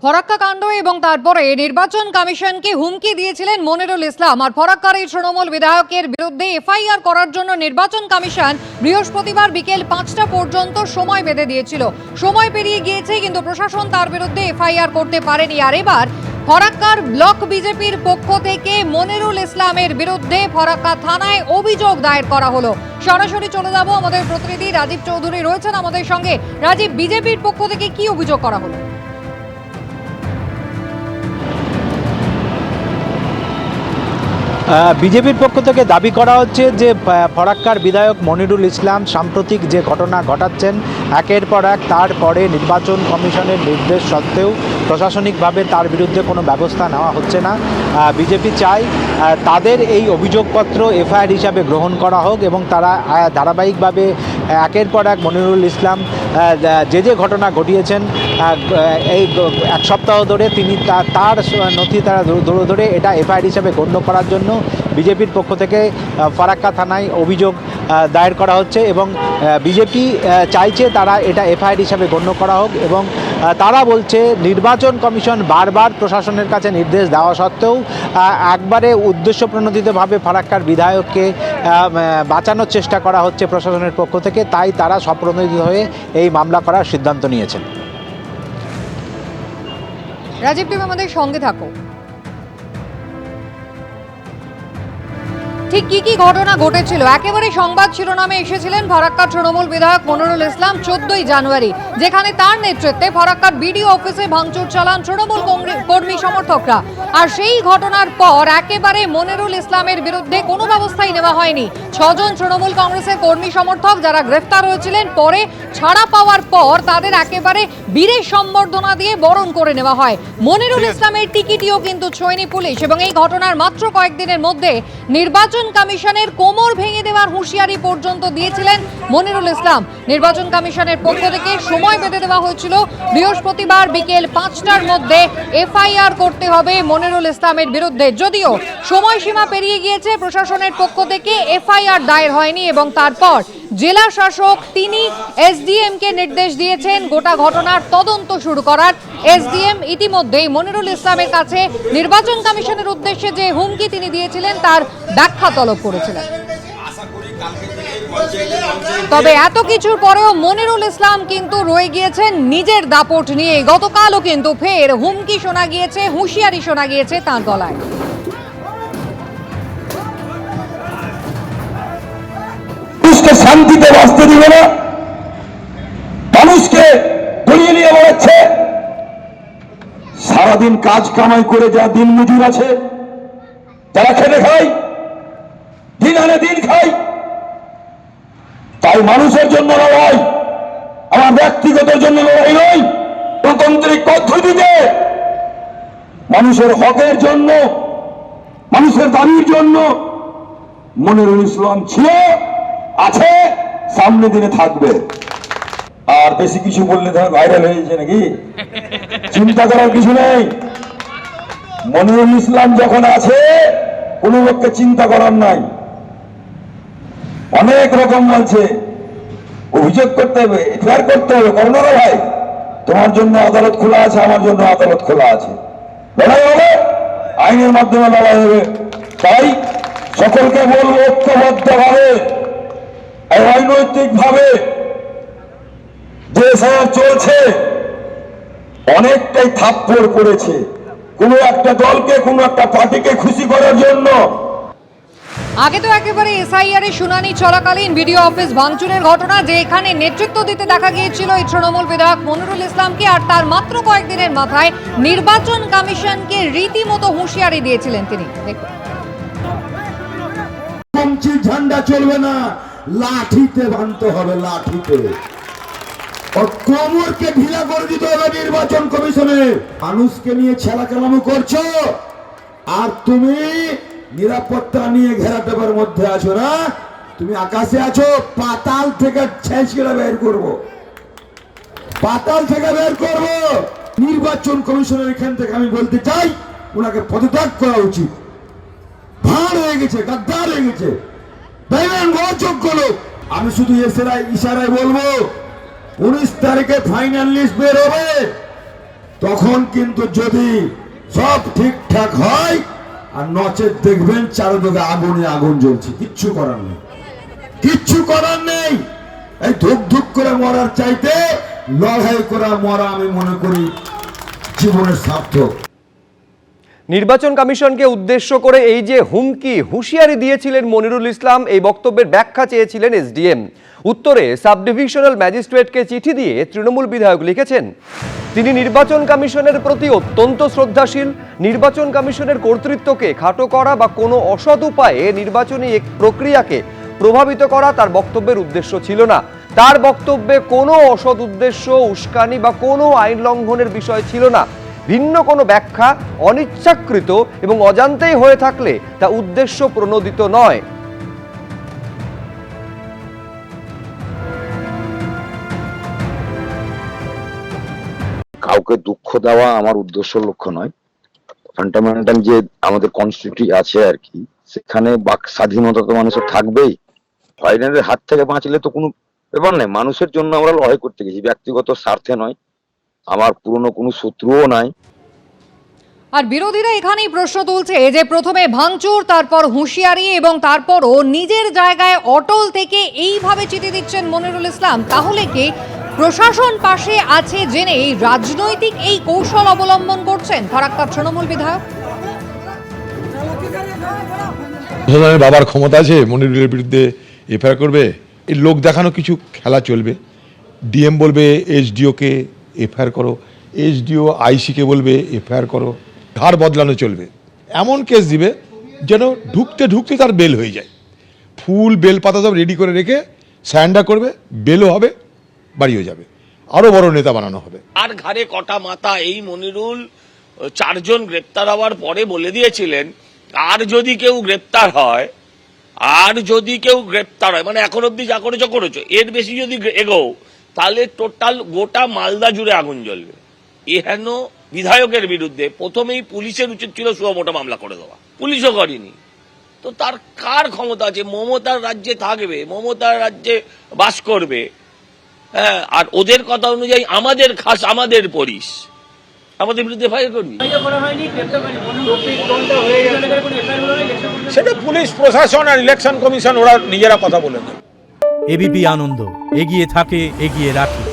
ফরাক্কা কাণ্ড এবং তারপরে নির্বাচন কমিশনকে হুমকি দিয়েছিলেন মনিরুল ইসলাম। আর ফরাক্কার এই তৃণমূল বিধায়কের বিরুদ্ধে এফআইআর করার জন্য নির্বাচন কমিশন বৃহস্পতিবার বিকেল 5টা পর্যন্ত সময় বেঁধে দিয়েছিল। সময় পেরিয়ে গিয়েছে, কিন্তু প্রশাসন তার বিরুদ্ধে এফআইআর করতে পারেনি। আর এবার ফরাক্কার ব্লক বিজেপির পক্ষ থেকে মনিরুল ইসলামের বিরুদ্ধে ফরাক্কা থানায় অভিযোগ দায়ের করা হলো। সরাসরি চলে যাব, আমাদের প্রতিনিধি রাজীব চৌধুরী রয়েছেন আমাদের সঙ্গে। রাজীব, বিজেপির পক্ষ থেকে কি অভিযোগ করা হলো? বিজেপির পক্ষ থেকে দাবি করা হচ্ছে যে ফরাক্কার বিধায়ক মনিরুল ইসলাম সাম্প্রতিক যে ঘটনা ঘটাচ্ছেন একের পর এক, তারপরে নির্বাচন কমিশনের নির্দেশ সত্ত্বেও প্রশাসনিকভাবে তার বিরুদ্ধে কোনো ব্যবস্থা নেওয়া হচ্ছে না। বিজেপি চায় তাদের এই অভিযোগপত্র এফআইআর হিসাবে গ্রহণ করা হোক এবং তারা ধারাবাহিকভাবে একের পর এক মনিরুল ইসলাম যে ঘটনা ঘটিয়েছেন এই এক সপ্তাহ ধরে, তিনি তার নথি তারা ধরে এটা এফআইআর হিসাবে গণ্য করার জন্য বিজেপির পক্ষ থেকে ফরাক্কা থানায় অভিযোগ দায়ের করা হচ্ছে এবং বিজেপি চাইছে তারা এটা এফআইআর হিসাবে গণ্য করা হোক। এবং তারা বলছে নির্বাচন কমিশন বারবার প্রশাসনের কাছে নির্দেশ দেওয়া সত্ত্বেও একবারে উদ্দেশ্যপ্রণোদিতভাবে ফরাক্কার বিধায়ককে বাঁচানোর চেষ্টা করা হচ্ছে প্রশাসনের পক্ষ থেকে, তাই তারা স্বপ্রণোদিত হয়ে এই মামলা করার সিদ্ধান্ত নিয়েছেন। রাজীব, তুমি আমাদের সঙ্গে থাকো। ঠিক কি ঘটনা ঘটেছিল একেবারে সংবাদ শিরোনামে এসেছিলেন ফরাক্কার তৃণমূল বিধায়ক মনিরুল ইসলাম 14ই জানুয়ারি, যেখানে তার নেতৃত্বে ফরাক্কার বিডিও অফিসে ভাঙচুর চালান তৃণমূল কর্মী সমর্থকরা। আর সেই ঘটনার পর একেবারে মনিরুল ইসলামের বিরুদ্ধে কোনো ব্যবস্থাই নেওয়া হয়নি। 6 জন তৃণমূল কংগ্রেসের কর্মী সমর্থক যারা গ্রেফতার হয়েছিলেন, পরে ছাড়া পাওয়ার পর তাদের একেবারে বীরের সম্বর্ধনা দিয়ে বরণ করে নেওয়া হয়। মনিরুল ইসলামের টিকিটিও কিন্তু ছোঁয়নি পুলিশ। এবং এই ঘটনার মাত্র কয়েকদিনের মধ্যে নির্বাচন কমিশনের কোমর ভেঙে দেওয়ার হুঁশিয়ারি পর্যন্ত দিয়েছিলেন মনিরুল ইসলাম। নির্বাচন কমিশনের পক্ষ থেকে সময় বেঁধে দেওয়া হয়েছিল বৃহস্পতিবার বিকেল 5টার মধ্যে এফআইআর করতে হবে মনিরুল ইসলামের বিরুদ্ধে। যদিও সময়সীমা পেরিয়ে গিয়েছে, প্রশাসনের পক্ষ থেকে এফআইআর দায়ের হয়নি এবং তারপর জেলা শাসক তিনি এসডিএম কে নির্দেশ দিয়েছেন গোটা ঘটনার তদন্ত শুরু করার। এসডিএম ইতিমধ্যেই মনিরুল ইসলামের কাছে নির্বাচন কমিশনের উদ্দেশ্যে যে হুমকি তিনি দিয়েছিলেন তার ব্যাখ্যা তলব করেছিলেন। তবে এত কিছুর পরেও মনিরুল ইসলাম কিন্তু রয়ে গিয়েছেন নিজের দাপট নিয়ে। গতকালও কিন্তু ফের হুমকি শোনা গিয়েছে, হুঁশিয়ারি শোনা গিয়েছে তাঁর গলায়। শান্তিতে বাঁচতে দিবে না, মানুষকে দলিয়ে নিয়ে বেড়াচ্ছে। সারাদিন কাজ কামাই করে যা দিন মজুর আছে, যারা খেটে খায়, দিন আনে দিন খায়, তাই মানুষের জন্য লড়াই, আমার ব্যক্তিগত জন্য লড়াই নয়, গণতান্ত্রিক পদ্ধতিতে মানুষের হকের জন্য, মানুষের দাবির জন্য মনিরুল ইসলাম ছিল, আছে, সামনে দিনে থাকবে। আর বেশি কিছু বললে ধর ভাইরাল হয়ে যাচ্ছে নাকি, চিন্তা করার কিছু নেই। মনিরুল ইসলাম যখন আছে কোন লোককে চিন্তা করার নাই। অনেক রকম বলছে, অভিযোগ করতে হবে, এফআইআর করতে হবে, করোনা ভাই তোমার জন্য আদালত খোলা আছে, আমার জন্য আদালত খোলা আছে, লড়াই হবে, আইনের মাধ্যমে লড়াই হবে। তাই সকলকে বলবো ঐক্যবদ্ধ ভাবে, রাজনৈতিক ভাবে যে এফআইআর চলছে অনেকটাই থাপ্পড় পড়েছে কোনো একটা দলকে, কোনো একটা পার্টিকে খুশি করার জন্য। আগে তো একেবারে এসআইআর এর শুনানি চলাকালীন বিডিও অফিস ভাঙচুরের ঘটনা, যে এখানে নেতৃত্ব দিতে দেখা গিয়েছিল এই তৃণমূল বিধায়ক মনিরুল ইসলামকে। আর তার মাত্র কয়েকদিনের মাথায় নির্বাচন কমিশনকে রীতিমতো হুঁশিয়ারি দিয়েছিলেন তিনি। ঝান্ডা চলবে না, লাঠিতে বাঁধতে হবে, লাঠিতে কোমরকে ঢিলা করে দিতে হবে নির্বাচন কমিশনে। মানুষকে নিয়ে ছেলাচালানো করছো আর তুমি নিরাপত্তা নিয়ে ঘেরাটোপের মধ্যে আছো না, তুমি আকাশে আছো, পাতাল থেকে ছেঁচড়ে বের করবো, পাতাল থেকে বের করবো। নির্বাচন কমিশনের এখান থেকে আমি বলতে চাই ওনাকে পদত্যাগ করা উচিত। ভাঁড় হয়ে গেছে, গাদ্দার হয়ে গেছে, অযোগ্য লোক। আমি শুধু ইশারায় বলবো 19 তারিখে ফাইনাল লিস্ট বের হবে, তখন কিন্তু যদি সব ঠিকঠাক হয় আর নচেত দেখবেন চারদিকে আগুনে আগুন জ্বলছে, কিচ্ছু করার নেই, কিচ্ছু করার নেই। এই ধুক ধুক করে মরার চাইতে লড়াই করা মরা আমি মনে করি জীবনের সার্থক। নির্বাচন কমিশনকে উদ্দেশ্য করে এই যে হুঁশিয়ারি দিয়েছিলেন মনিরুল ইসলাম, এই বক্তব্যের ব্যাখ্যা চেয়েছিলেন এসডিএম। উত্তরে সাব ডিভিশনাল ম্যাজিস্ট্রেটকে চিঠি দিয়ে তৃণমূল বিধায়ক লিখেছেন তিনি নির্বাচন কমিশনের প্রতি অত্যন্ত শ্রদ্ধাশীল। নির্বাচন কমিশনের কর্তৃত্বকে খাটো করা বা কোনো অসৎ উপায়ে নির্বাচনী প্রক্রিয়াকে প্রভাবিত করা তার বক্তব্যের উদ্দেশ্য ছিল না। তার বক্তব্যে কোনো অসৎ উদ্দেশ্য, উস্কানি বা কোনো আইন লঙ্ঘনের বিষয় ছিল না। ভিন্ন কোনো ব্যাখ্যা অনিচ্ছাকৃত এবং অজান্তেই হয়ে থাকলে তা উদ্দেশ্য প্রণোদিত নয়। কাউকে দুঃখ দেওয়া আমার উদ্দেশ্য লক্ষ্য নয়। ফান্ডামেন্টাল যে আমাদের কনস্টিটিউশন আছে আর কি, সেখানে বাক স্বাধীনতা তো মানুষের থাকবেই। হয়রানির হাত থেকে বাঁচলে তো কোনো ব্যাপার নেই। মানুষের জন্য আমরা লড়াই করতে গেছি, ব্যক্তিগত স্বার্থে নয়। আমার পুরনো কোনো শত্রুও নাই। আর বিরোধীরা এখানেই প্রশ্ন তুলছে যে প্রথমে ভাঙচুর, তারপর হুঁশিয়ারি এবং তারপরও নিজের জায়গায় অটল থেকে এইভাবে চিঠি দিচ্ছেন মনিরুল ইসলাম, তাহলে কি প্রশাসন পাশে আছে জেনে রাজনৈতিক এই কৌশল অবলম্বন করছেন ফারাক্কার তৃণমূল বিধায়ক? বাবার ক্ষমতা আছে মনিরুলের বিরুদ্ধে এফআইআর করবে, এই লোক দেখানো কিছু খেলা চলবে। ডিএম বলবে এসডিওকে এফআইআর করো, এসডিও আইসিকে বলবে এফআইআর করো, ধার বদলানো চলবে। এমন কেস দিবে যেন ঢুকতে ঢুকতে তার বেল হয়ে যায়। ফুল বেল পাতা সব রেডি করে রেখে স্যান্ডা করবে, বেলও হবে, বাড়িও যাবে, আরো বড় নেতা বানানো হবে। আর ঘাড়ে কটা মাথা, এই মনিরুল 4 জন গ্রেপ্তার হওয়ার পরে বলে দিয়েছিলেন আর যদি কেউ গ্রেপ্তার হয়, মানে এখন অব্দি যা করেছো এর বেশি যদি এগো তাহলে টোটাল গোটা মালদা জুড়ে আগুন জ্বলবে। এহেন বিধায়কের বিরুদ্ধে প্রথমেই পুলিশের উচিত ছিল সুমোটো মামলা করে দেওয়া, পুলিশও করেনি। তো তার কার ক্ষমতা আছে? মমতার রাজ্যে থাকবে, মমতার রাজ্যে বাস করবে, হ্যাঁ, আর ওদের কথা অনুযায়ী আমাদের পরিস আমাদের বিরুদ্ধে ফায়ার করবি। সেটা পুলিশ প্রশাসন আর ইলেকশন কমিশন ওরা নিজেরা কথা বলে দেয়। এবিপি আনন্দ, এগিয়ে থাকে, এগিয়ে রাখে।